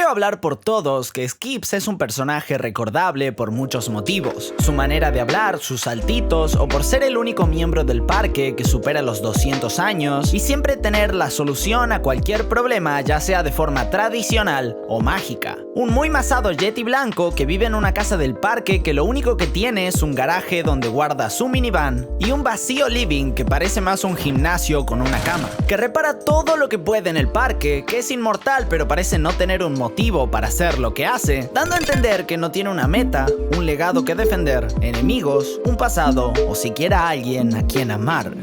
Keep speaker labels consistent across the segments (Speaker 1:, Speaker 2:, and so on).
Speaker 1: Creo hablar por todos que Skips es un personaje recordable por muchos motivos. Su manera de hablar, sus saltitos o por ser el único miembro del parque que supera los 200 años y siempre tener la solución a cualquier problema, ya sea de forma tradicional o mágica. Un muy masado yeti blanco que vive en una casa del parque que lo único que tiene es un garaje donde guarda su minivan y un vacío living que parece más un gimnasio con una cama. Que repara todo lo que puede en el parque, que es inmortal pero parece no tener un motivo para hacer lo que hace, dando a entender que no tiene una meta, un legado que defender, enemigos, un pasado o siquiera alguien a quien amar.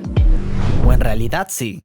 Speaker 1: O en realidad sí.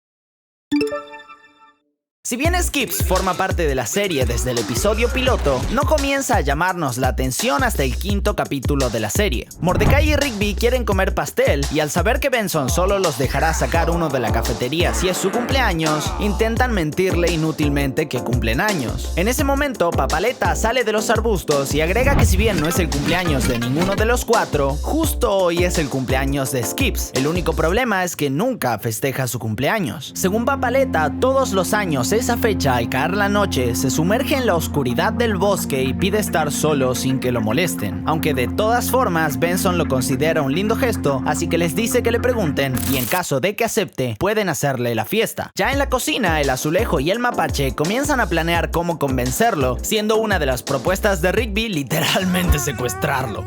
Speaker 1: Si bien Skips forma parte de la serie desde el episodio piloto, no comienza a llamarnos la atención hasta el quinto capítulo de la serie. Mordecai y Rigby quieren comer pastel y al saber que Benson solo los dejará sacar uno de la cafetería si es su cumpleaños, intentan mentirle inútilmente que cumplen años. En ese momento, Papaleta sale de los arbustos y agrega que si bien no es el cumpleaños de ninguno de los cuatro, justo hoy es el cumpleaños de Skips. El único problema es que nunca festeja su cumpleaños. Según Papaleta, todos los años esa fecha, al caer la noche, se sumerge en la oscuridad del bosque y pide estar solo sin que lo molesten. Aunque de todas formas, Benson lo considera un lindo gesto, así que les dice que le pregunten y en caso de que acepte, pueden hacerle la fiesta. Ya en la cocina, el azulejo y el mapache comienzan a planear cómo convencerlo, siendo una de las propuestas de Rigby literalmente secuestrarlo.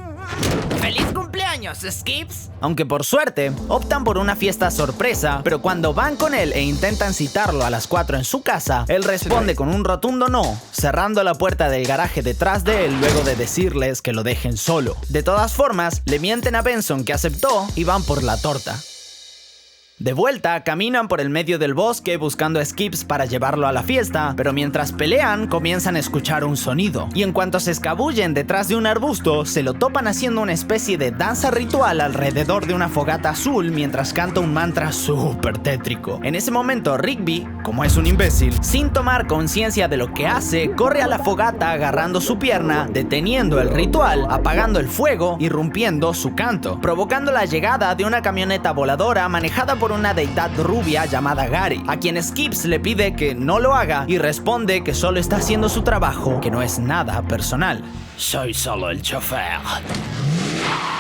Speaker 1: ¡Feliz cumpleaños, Skips! Aunque por suerte, optan por una fiesta sorpresa, pero cuando van con él e intentan citarlo a las 4 en su casa, él responde con un rotundo no, cerrando la puerta del garaje detrás de él luego de decirles que lo dejen solo. De todas formas, le mienten a Benson que aceptó y van por la torta. De vuelta, caminan por el medio del bosque buscando a Skips para llevarlo a la fiesta, pero mientras pelean comienzan a escuchar un sonido, y en cuanto se escabullen detrás de un arbusto, se lo topan haciendo una especie de danza ritual alrededor de una fogata azul mientras canta un mantra súper tétrico. En ese momento, Rigby, como es un imbécil, sin tomar conciencia de lo que hace, corre a la fogata agarrando su pierna, deteniendo el ritual, apagando el fuego y rompiendo su canto, provocando la llegada de una camioneta voladora manejada por una deidad rubia llamada Gary, a quien Skips le pide que no lo haga y responde que solo está haciendo su trabajo, que no es nada personal. Soy solo el chofer.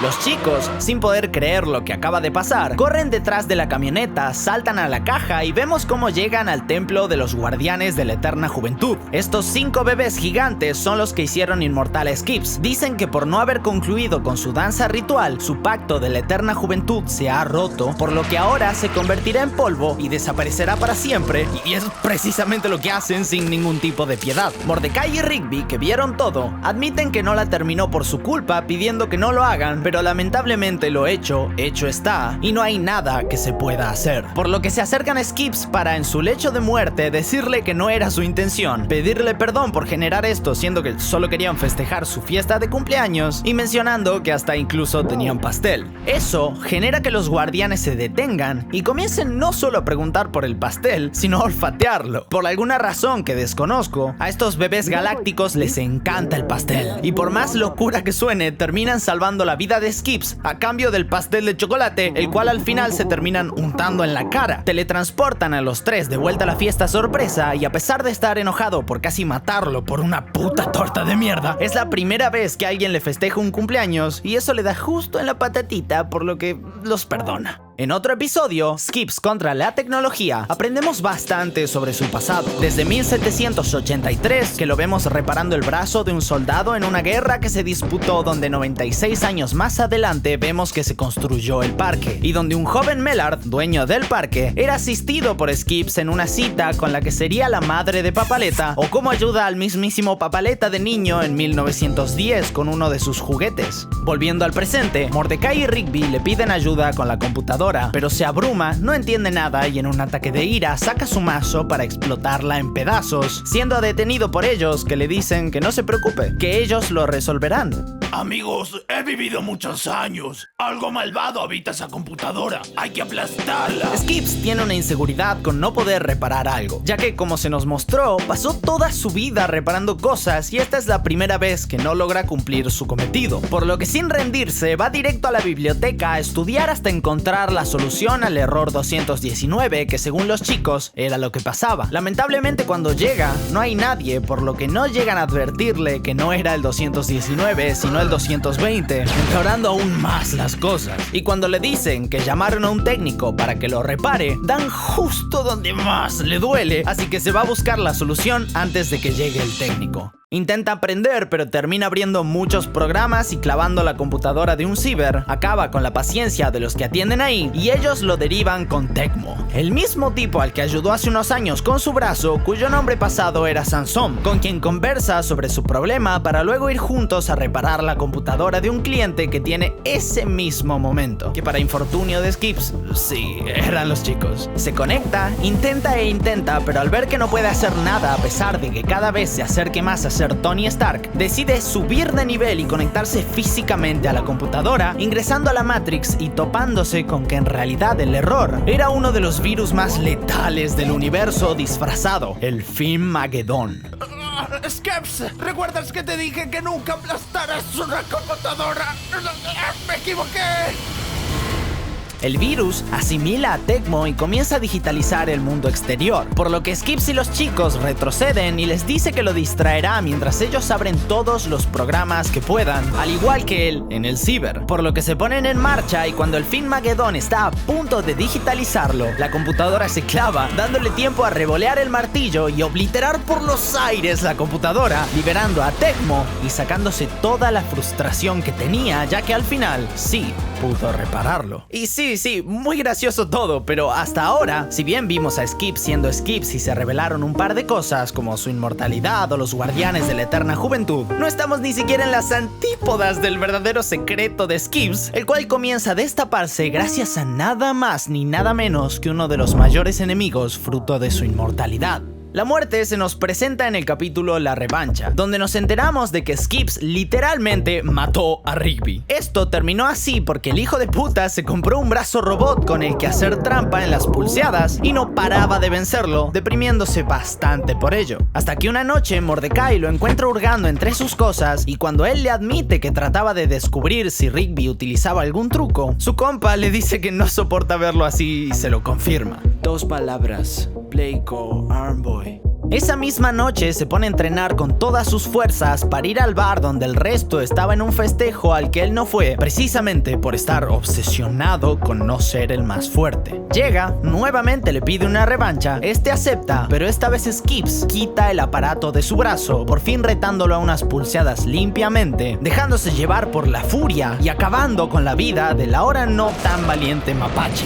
Speaker 1: Los chicos, sin poder creer lo que acaba de pasar, corren detrás de la camioneta, saltan a la caja y vemos cómo llegan al templo de los guardianes de la eterna juventud. Estos 5 bebés gigantes son los que hicieron inmortal a Skips. Dicen que por no haber concluido con su danza ritual, su pacto de la eterna juventud se ha roto, por lo que ahora se convertirá en polvo y desaparecerá para siempre, y es precisamente lo que hacen sin ningún tipo de piedad. Mordecai y Rigby, que vieron todo, admiten que no la terminó por su culpa, pidiendo que no lo hagan, pero lamentablemente lo hecho está, y no hay nada que se pueda hacer. Por lo que se acercan a Skips para, en su lecho de muerte, decirle que no era su intención, pedirle perdón por generar esto, siendo que solo querían festejar su fiesta de cumpleaños, y mencionando que hasta incluso tenían pastel. Eso genera que los guardianes se detengan y comiencen no solo a preguntar por el pastel, sino a olfatearlo. Por alguna razón que desconozco, a estos bebés galácticos les encanta el pastel, y por más locura que suene, terminan salvando la vida de Skips a cambio del pastel de chocolate, el cual al final se terminan untando en la cara. Teletransportan a los 3 de vuelta a la fiesta sorpresa y a pesar de estar enojado por casi matarlo por una puta torta de mierda, es la primera vez que alguien le festeja un cumpleaños y eso le da justo en la patatita, por lo que los perdona. En otro episodio, Skips contra la tecnología, aprendemos bastante sobre su pasado. Desde 1783, que lo vemos reparando el brazo de un soldado en una guerra que se disputó, donde 96 años más adelante vemos que se construyó el parque, y donde un joven Mellard, dueño del parque, era asistido por Skips en una cita con la que sería la madre de Papaleta, o cómo ayuda al mismísimo Papaleta de niño en 1910 con uno de sus juguetes. Volviendo al presente, Mordecai y Rigby le piden ayuda con la computadora, pero se abruma, no entiende nada y en un ataque de ira saca su mazo para explotarla en pedazos, siendo detenido por ellos, que le dicen que no se preocupe, que ellos lo resolverán.
Speaker 2: Amigos, he vivido muchos años. Algo malvado habita esa computadora. Hay que aplastarla.
Speaker 1: Skips tiene una inseguridad con no poder reparar algo, ya que, como se nos mostró, pasó toda su vida reparando cosas y esta es la primera vez que no logra cumplir su cometido. Por lo que, sin rendirse, va directo a la biblioteca a estudiar hasta encontrar la solución al error 219, que según los chicos era lo que pasaba. Lamentablemente, cuando llega, no hay nadie, por lo que no llegan a advertirle que no era el 219, sino el 220, empeorando aún más las cosas. Y cuando le dicen que llamaron a un técnico para que lo repare, dan justo donde más le duele, así que se va a buscar la solución antes de que llegue el técnico. Intenta aprender, pero termina abriendo muchos programas y clavando la computadora de un ciber. Acaba con la paciencia de los que atienden ahí y ellos lo derivan con Tecmo, el mismo tipo al que ayudó hace unos años con su brazo, cuyo nombre pasado era Sansón, con quien conversa sobre su problema para luego ir juntos a reparar la computadora de un cliente que tiene ese mismo momento. Que para infortunio de Skips, sí, eran los chicos. Se conecta, intenta, pero al ver que no puede hacer nada a pesar de que cada vez se acerque más a ser Tony Stark, decide subir de nivel y conectarse físicamente a la computadora, ingresando a la Matrix y topándose con que en realidad el error era uno de los virus más letales del universo disfrazado, el Fimmagedón.
Speaker 2: Skips, ¿recuerdas que te dije que nunca aplastaras una computadora? Me equivoqué.
Speaker 1: El virus asimila a Tecmo y comienza a digitalizar el mundo exterior, por lo que Skips y los chicos retroceden y les dice que lo distraerá mientras ellos abren todos los programas que puedan, al igual que él en el ciber, por lo que se ponen en marcha y cuando el Fimmagedón está a punto de digitalizarlo, la computadora se clava, dándole tiempo a revolear el martillo y obliterar por los aires la computadora, liberando a Tecmo y sacándose toda la frustración que tenía, ya que al final sí pudo repararlo. Y sí, muy gracioso todo, pero hasta ahora, si bien vimos a Skips siendo Skips y se revelaron un par de cosas como su inmortalidad o los guardianes de la eterna juventud, no estamos ni siquiera en las antípodas del verdadero secreto de Skips, el cual comienza a destaparse gracias a nada más ni nada menos que uno de los mayores enemigos fruto de su inmortalidad. La muerte se nos presenta en el capítulo La Revancha, donde nos enteramos de que Skips literalmente mató a Rigby. Esto terminó así porque el hijo de puta se compró un brazo robot con el que hacer trampa en las pulseadas y no paraba de vencerlo, deprimiéndose bastante por ello. Hasta que una noche Mordecai lo encuentra hurgando entre sus cosas y cuando él le admite que trataba de descubrir si Rigby utilizaba algún truco, su compa le dice que no soporta verlo así y se lo confirma.
Speaker 3: 2 palabras: Playco, Armboy.
Speaker 1: Esa misma noche se pone a entrenar con todas sus fuerzas para ir al bar donde el resto estaba en un festejo al que él no fue, precisamente por estar obsesionado con no ser el más fuerte. Llega, nuevamente le pide una revancha, este acepta, pero esta vez Skips quita el aparato de su brazo, por fin retándolo a unas pulseadas limpiamente, dejándose llevar por la furia y acabando con la vida del ahora no tan valiente mapache.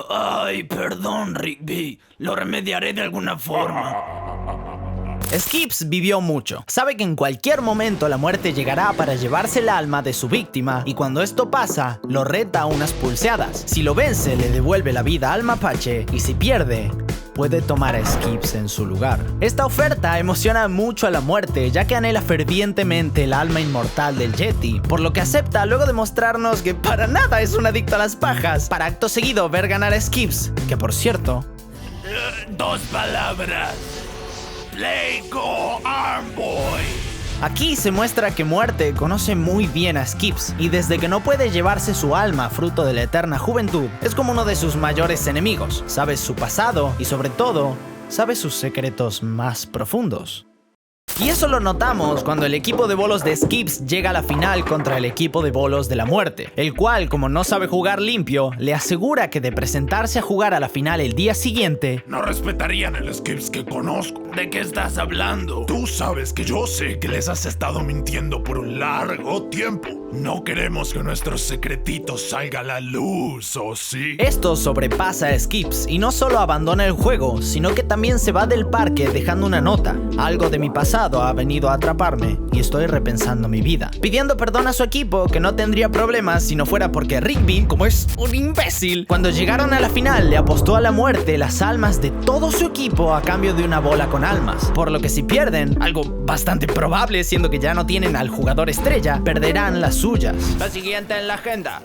Speaker 2: Ay, perdón, Rigby. Lo remediaré de alguna forma.
Speaker 1: Skips vivió mucho. Sabe que en cualquier momento la muerte llegará para llevarse el alma de su víctima y cuando esto pasa, lo reta a unas pulseadas. Si lo vence, le devuelve la vida al mapache y si pierde, puede tomar a Skips en su lugar. Esta oferta emociona mucho a la muerte, ya que anhela fervientemente el alma inmortal del Yeti, por lo que acepta luego de mostrarnos que para nada es un adicto a las pajas, para acto seguido ver ganar a Skips, que por cierto...
Speaker 2: 2 palabras: Playco, Armboy.
Speaker 1: Aquí se muestra que Muerte conoce muy bien a Skips, y desde que no puede llevarse su alma fruto de la eterna juventud, es como uno de sus mayores enemigos. Sabe su pasado y sobre todo, sabe sus secretos más profundos. Y eso lo notamos cuando el equipo de bolos de Skips llega a la final contra el equipo de bolos de la muerte, el cual, como no sabe jugar limpio, le asegura que de presentarse a jugar a la final el día siguiente,
Speaker 2: no respetarían el Skips que conozco. ¿De qué estás hablando? Tú sabes que yo sé que les has estado mintiendo por un largo tiempo. No queremos que nuestros secretitos salga a la luz, ¿o sí?
Speaker 1: Esto sobrepasa a Skips y no solo abandona el juego, sino que también se va del parque dejando una nota. Algo de mi pasado pasado ha venido a atraparme y estoy repensando mi vida. Pidiendo perdón a su equipo, que no tendría problemas si no fuera porque Rigby, como es un imbécil, cuando llegaron a la final le apostó a la muerte las almas de todo su equipo a cambio de una bola con almas. Por lo que si pierden, algo bastante probable siendo que ya no tienen al jugador estrella, perderán las suyas.
Speaker 3: La siguiente en la agenda: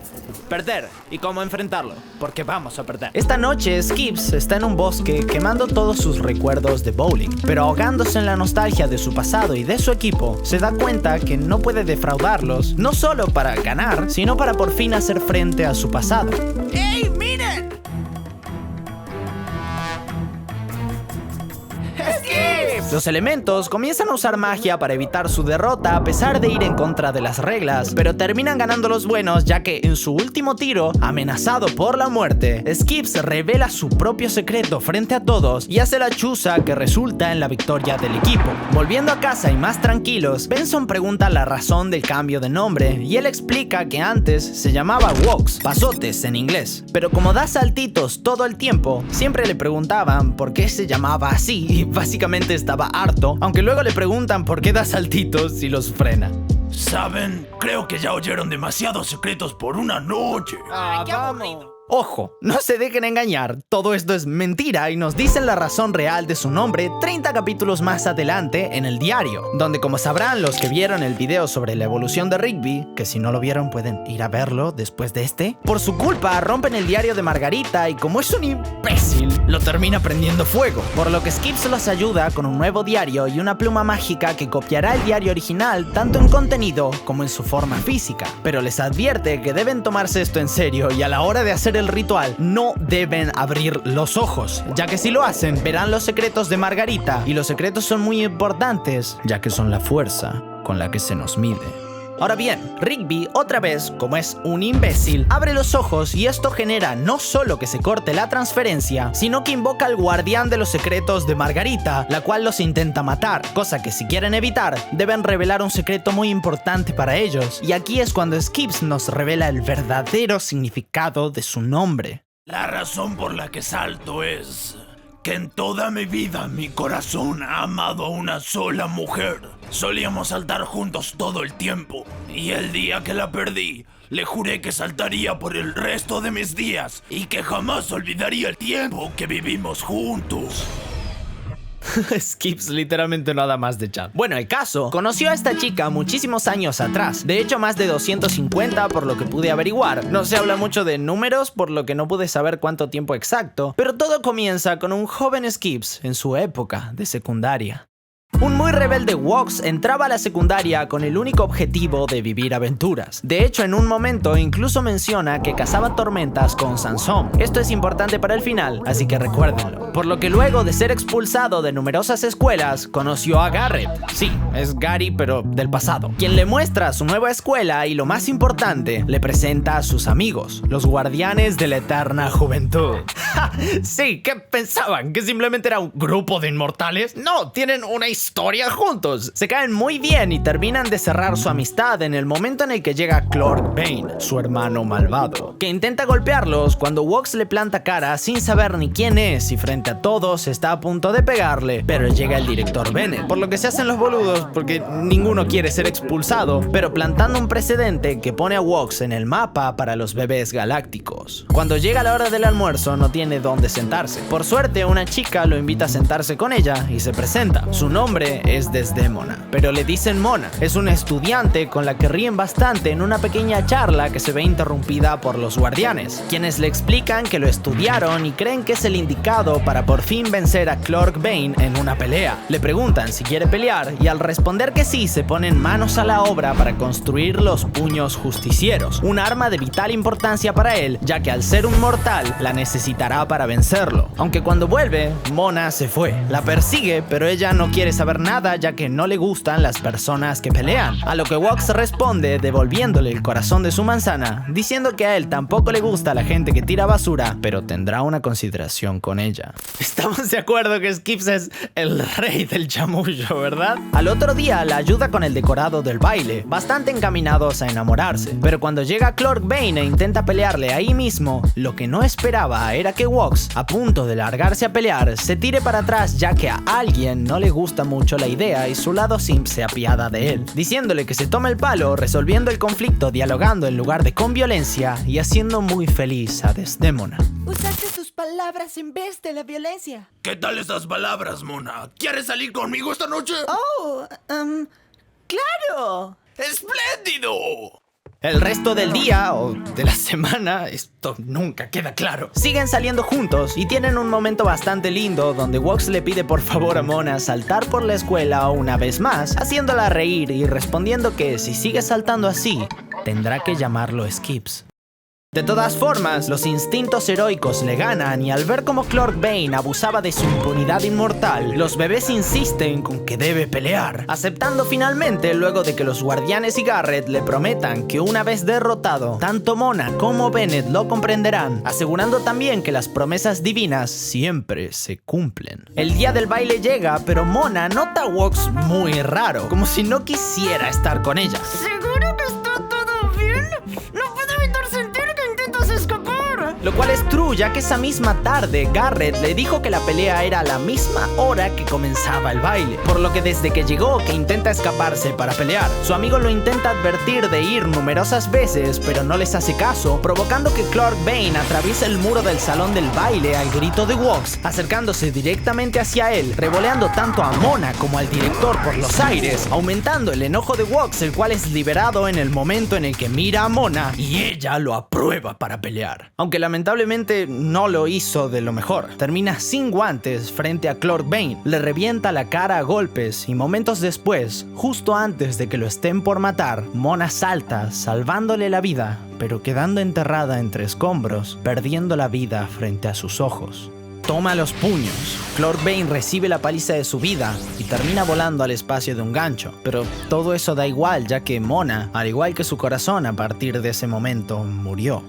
Speaker 3: perder y cómo enfrentarlo, porque vamos a perder.
Speaker 1: Esta noche Skips está en un bosque quemando todos sus recuerdos de bowling, pero ahogándose en la nostalgia de su pasado y de su equipo, se da cuenta que no puede defraudarlos, no solo para ganar, sino para por fin hacer frente a su pasado.
Speaker 3: ¡Ey, miren!
Speaker 1: Los elementos comienzan a usar magia para evitar su derrota a pesar de ir en contra de las reglas, pero terminan ganando los buenos ya que en su último tiro, amenazado por la muerte, Skips revela su propio secreto frente a todos y hace la chuza que resulta en la victoria del equipo. Volviendo a casa y más tranquilos, Benson pregunta la razón del cambio de nombre y él explica que antes se llamaba Woks, pasotes en inglés, pero como da saltitos todo el tiempo, siempre le preguntaban por qué se llamaba así y básicamente estaba harto, aunque luego le preguntan por qué da saltitos y los frena.
Speaker 2: ¿Saben? Creo que ya oyeron demasiados secretos por una noche.
Speaker 3: ¡Qué aburrido!
Speaker 1: Ojo, no se dejen engañar, todo esto es mentira y nos dicen la razón real de su nombre 30 capítulos más adelante en el diario, donde como sabrán los que vieron el video sobre la evolución de Rigby, que si no lo vieron pueden ir a verlo después de este, por su culpa rompen el diario de Margarita y como es un imbécil, lo termina prendiendo fuego, por lo que Skips los ayuda con un nuevo diario y una pluma mágica que copiará el diario original tanto en contenido como en su forma física, pero les advierte que deben tomarse esto en serio y a la hora de hacer el ritual no deben abrir los ojos, ya que si lo hacen verán los secretos de Margarita y los secretos son muy importantes ya que son la fuerza con la que se nos mide. Ahora bien, Rigby, otra vez, como es un imbécil, abre los ojos y esto genera no solo que se corte la transferencia, sino que invoca al guardián de los secretos de Margarita, la cual los intenta matar, cosa que si quieren evitar, deben revelar un secreto muy importante para ellos, y aquí es cuando Skips nos revela el verdadero significado de su nombre.
Speaker 2: La razón por la que salto es que en toda mi vida mi corazón ha amado a una sola mujer. Solíamos saltar juntos todo el tiempo y el día que la perdí, le juré que saltaría por el resto de mis días y que jamás olvidaría el tiempo que vivimos juntos.
Speaker 1: Skips literalmente nada más de chat. Bueno, el caso, conoció a esta chica muchísimos años atrás, de hecho más de 250 por lo que pude averiguar. No se habla mucho de números por lo que no pude saber cuánto tiempo exacto, pero todo comienza con un joven Skips en su época de secundaria. Un muy rebelde Woks entraba a la secundaria con el único objetivo de vivir aventuras. De hecho, en un momento incluso menciona que cazaba tormentas con Sansón. Esto es importante para el final, así que recuérdenlo. Por lo que luego de ser expulsado de numerosas escuelas, conoció a Garrett. Sí, es Gary, pero del pasado. Quien le muestra su nueva escuela y lo más importante, le presenta a sus amigos, los guardianes de la eterna juventud. ¡Ja! Sí, ¿qué pensaban? ¿Que simplemente era un grupo de inmortales? No, tienen una historia juntos. Se caen muy bien y terminan de cerrar su amistad en el momento en el que llega Clork Bane, su hermano malvado, que intenta golpearlos cuando Woks le planta cara sin saber ni quién es y frente a todos está a punto de pegarle, pero llega el director Bennett, por lo que se hacen los boludos porque ninguno quiere ser expulsado, pero plantando un precedente que pone a Woks en el mapa para los bebés galácticos. Cuando llega la hora del almuerzo no tiene dónde sentarse. Por suerte una chica lo invita a sentarse con ella y se presenta. Su nombre es Desdémona, pero le dicen Mona. Es una estudiante con la que ríen bastante en una pequeña charla que se ve interrumpida por los guardianes, quienes le explican que lo estudiaron y creen que es el indicado para por fin vencer a Clork Bane en una pelea. Le preguntan si quiere pelear y al responder que sí, se ponen manos a la obra para construir los puños justicieros, un arma de vital importancia para él, ya que al ser un mortal la necesitará para vencerlo. Aunque cuando vuelve, Mona se fue. La persigue, pero ella no quiere saber nada ya que no le gustan las personas que pelean, a lo que Woks responde devolviéndole el corazón de su manzana, diciendo que a él tampoco le gusta la gente que tira basura, pero tendrá una consideración con ella. Estamos de acuerdo que Skips es el rey del chamullo, ¿verdad? Al otro día la ayuda con el decorado del baile, bastante encaminados a enamorarse, pero cuando llega Clork Bane e intenta pelearle ahí mismo, lo que no esperaba era que Woks, a punto de largarse a pelear, se tire para atrás ya que a alguien no le gusta gusta mucho la idea y su lado simp se apiada de él, diciéndole que se tome el palo, resolviendo el conflicto dialogando en lugar de con violencia y haciendo muy feliz a Desdémona.
Speaker 4: Usaste tus palabras en vez de la violencia.
Speaker 2: ¿Qué tal esas palabras, Mona? ¿Quieres salir conmigo esta noche?
Speaker 4: Oh, claro.
Speaker 2: ¡Espléndido!
Speaker 1: El resto del día o de la semana, esto nunca queda claro, siguen saliendo juntos y tienen un momento bastante lindo donde Wox le pide por favor a Mona saltar por la escuela una vez más, haciéndola reír y respondiendo que si sigue saltando así, tendrá que llamarlo Skips. De todas formas, los instintos heroicos le ganan y al ver cómo Clark Bane abusaba de su impunidad inmortal, los bebés insisten con que debe pelear, aceptando finalmente luego de que los guardianes y Garrett le prometan que una vez derrotado, tanto Mona como Bennett lo comprenderán, asegurando también que las promesas divinas siempre se cumplen. El día del baile llega, pero Mona nota a Wox muy raro, como si no quisiera estar con ella.
Speaker 4: ¿Seguro que está todo bien? No puedo evitar sentir que intentas escapar.
Speaker 1: Lo cual es true, ya que esa misma tarde Garrett le dijo que la pelea era a la misma hora que comenzaba el baile, por lo que desde que llegó que intenta escaparse para pelear. Su amigo lo intenta advertir de ir numerosas veces, pero no les hace caso, provocando que Clark Bane atraviese el muro del salón del baile al grito de Wox, acercándose directamente hacia él, revoleando tanto a Mona como al director por los aires, aumentando el enojo de Wox, el cual es liberado en el momento en el que mira a Mona y ella lo aprueba para pelear. Aunque lamentablemente no lo hizo de lo mejor. Termina sin guantes frente a Clark Bane, le revienta la cara a golpes y momentos después, justo antes de que lo estén por matar, Mona salta, salvándole la vida, pero quedando enterrada entre escombros, perdiendo la vida frente a sus ojos. Toma los puños. Clark Bane recibe la paliza de su vida y termina volando al espacio de un gancho. Pero todo eso da igual, ya que Mona, al igual que su corazón a partir de ese momento, murió.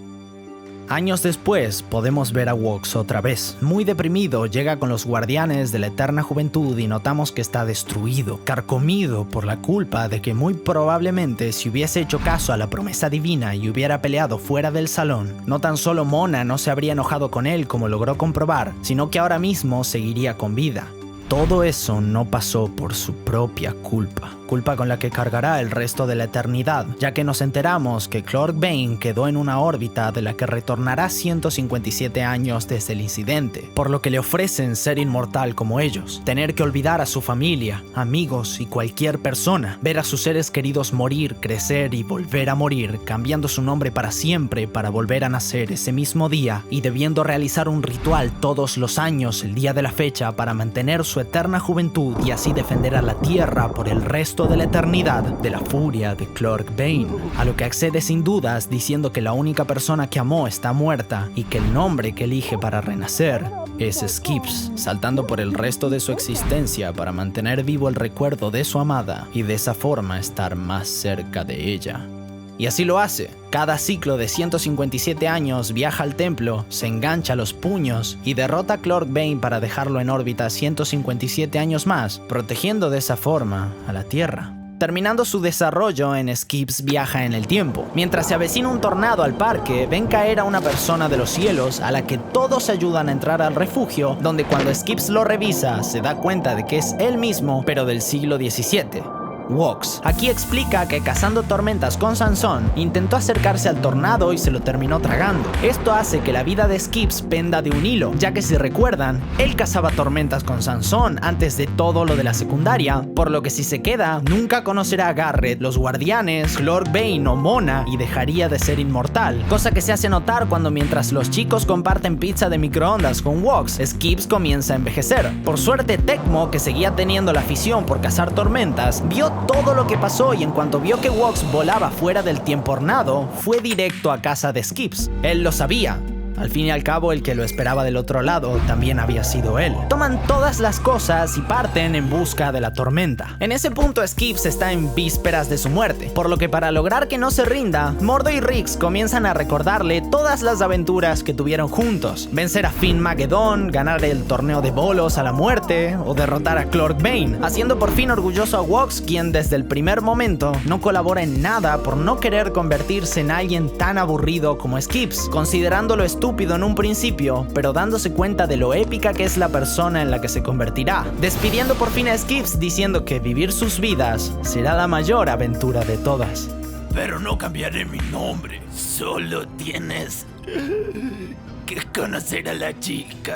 Speaker 1: Años después, podemos ver a Wox otra vez. Muy deprimido, llega con los guardianes de la eterna juventud y notamos que está destruido, carcomido por la culpa de que muy probablemente si hubiese hecho caso a la promesa divina y hubiera peleado fuera del salón, no tan solo Mona no se habría enojado con él como logró comprobar, sino que ahora mismo seguiría con vida. Todo eso no pasó por su propia culpa con la que cargará el resto de la eternidad, ya que nos enteramos que Clark Bane quedó en una órbita de la que retornará 157 años desde el incidente, por lo que le ofrecen ser inmortal como ellos, tener que olvidar a su familia, amigos y cualquier persona, ver a sus seres queridos morir, crecer y volver a morir, cambiando su nombre para siempre para volver a nacer ese mismo día y debiendo realizar un ritual todos los años el día de la fecha para mantener su eterna juventud y así defender a la Tierra por el resto de la eternidad de la furia de Clark Bane, a lo que accede sin dudas diciendo que la única persona que amó está muerta y que el nombre que elige para renacer es Skips, saltando por el resto de su existencia para mantener vivo el recuerdo de su amada y de esa forma estar más cerca de ella. Y así lo hace. Cada ciclo de 157 años viaja al templo, se engancha los puños y derrota a Clark Bane para dejarlo en órbita 157 años más, protegiendo de esa forma a la Tierra. Terminando su desarrollo en Skips viaja en el tiempo. Mientras se avecina un tornado al parque, ven caer a una persona de los cielos a la que todos ayudan a entrar al refugio, donde cuando Skips lo revisa se da cuenta de que es él mismo, pero del siglo XVII. Wox. Aquí explica que cazando tormentas con Sansón, intentó acercarse al tornado y se lo terminó tragando. Esto hace que la vida de Skips penda de un hilo, ya que si recuerdan, él cazaba tormentas con Sansón antes de todo lo de la secundaria, por lo que si se queda, nunca conocerá a Garrett, los guardianes, Clark Bane o Mona y dejaría de ser inmortal. Cosa que se hace notar cuando mientras los chicos comparten pizza de microondas con Wox, Skips comienza a envejecer. Por suerte, Tecmo, que seguía teniendo la afición por cazar tormentas, vio todo lo que pasó y en cuanto vio que Wox volaba fuera del tiempo hornado, fue directo a casa de Skips. Él lo sabía. Al fin y al cabo, el que lo esperaba del otro lado también había sido él. Toman todas las cosas y parten en busca de la tormenta. En ese punto, Skips está en vísperas de su muerte, por lo que para lograr que no se rinda, Mordo y Rix comienzan a recordarle todas las aventuras que tuvieron juntos. Vencer a Finn Mageddon, ganar el torneo de bolos a la muerte o derrotar a Clark Bane, haciendo por fin orgulloso a Wox, quien desde el primer momento no colabora en nada por no querer convertirse en alguien tan aburrido como Skips, considerándolo estúpido estúpido en un principio, pero dándose cuenta de lo épica que es la persona en la que se convertirá, despidiendo por fin a Skips diciendo que vivir sus vidas será la mayor aventura de todas.
Speaker 2: Pero no cambiaré mi nombre, solo tienes que conocer a la chica.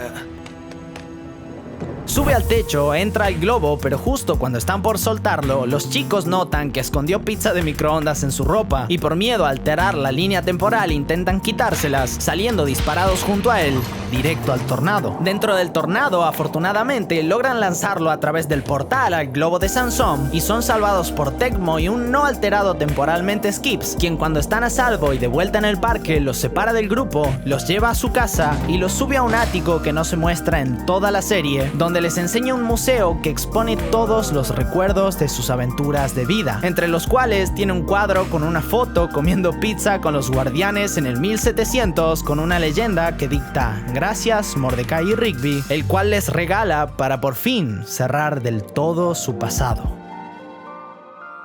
Speaker 1: Sube al techo, entra al globo, pero justo cuando están por soltarlo, los chicos notan que escondió pizza de microondas en su ropa y por miedo a alterar la línea temporal intentan quitárselas, saliendo disparados junto a él, directo al tornado. Dentro del tornado, afortunadamente, logran lanzarlo a través del portal al globo de Sansón y son salvados por Tecmo y un no alterado temporalmente Skips, quien cuando están a salvo y de vuelta en el parque los separa del grupo, los lleva a su casa y los sube a un ático que no se muestra en toda la serie, donde les enseña un museo que expone todos los recuerdos de sus aventuras de vida, entre los cuales tiene un cuadro con una foto comiendo pizza con los guardianes en el 1700 con una leyenda que dicta "Gracias Mordecai y Rigby", el cual les regala para por fin cerrar del todo su pasado.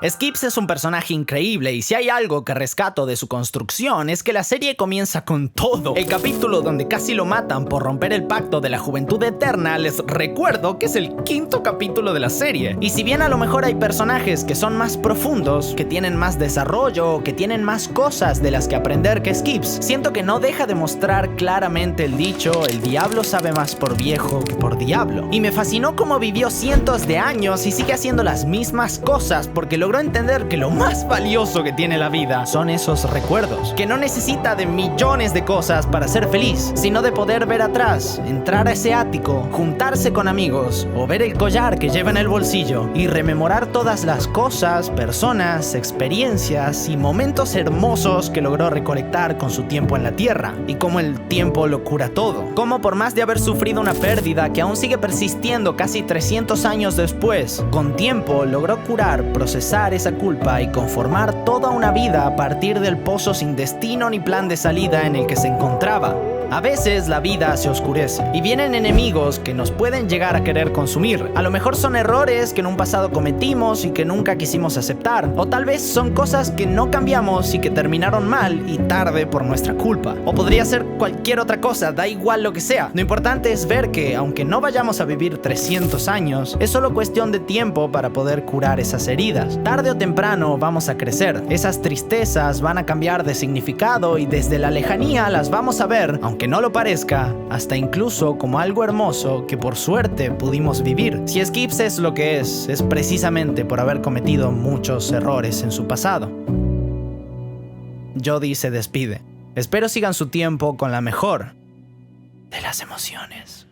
Speaker 1: Skips es un personaje increíble y si hay algo que rescato de su construcción es que la serie comienza con todo. El capítulo donde casi lo matan por romper el pacto de la juventud eterna, les recuerdo que es el 5º capítulo de la serie. Y si bien a lo mejor hay personajes que son más profundos, que tienen más desarrollo o que tienen más cosas de las que aprender que Skips, siento que no deja de mostrar claramente el dicho "el diablo sabe más por viejo que por diablo". Y me fascinó cómo vivió cientos de años y sigue haciendo las mismas cosas porque logró entender que lo más valioso que tiene la vida son esos recuerdos, que no necesita de millones de cosas para ser feliz, sino de poder ver atrás, entrar a ese ático, juntarse con amigos o ver el collar que lleva en el bolsillo y rememorar todas las cosas, personas, experiencias y momentos hermosos que logró recolectar con su tiempo en la tierra, y cómo el tiempo lo cura todo, cómo por más de haber sufrido una pérdida que aún sigue persistiendo casi 300 años después, con tiempo logró curar, procesar esa culpa y conformar toda una vida a partir del pozo sin destino ni plan de salida en el que se encontraba. A veces la vida se oscurece y vienen enemigos que nos pueden llegar a querer consumir. A lo mejor son errores que en un pasado cometimos y que nunca quisimos aceptar, o tal vez son cosas que no cambiamos y que terminaron mal y tarde por nuestra culpa. O podría ser cualquier otra cosa, da igual lo que sea. Lo importante es ver que, aunque no vayamos a vivir 300 años, es solo cuestión de tiempo para poder curar esas heridas. Tarde o temprano vamos a crecer, esas tristezas van a cambiar de significado y desde la lejanía las vamos a ver, aunque no lo parezca, hasta incluso como algo hermoso que por suerte pudimos vivir. Si Skips es lo que es precisamente por haber cometido muchos errores en su pasado. Jodie se despide. Espero sigan su tiempo con la mejor de las emociones.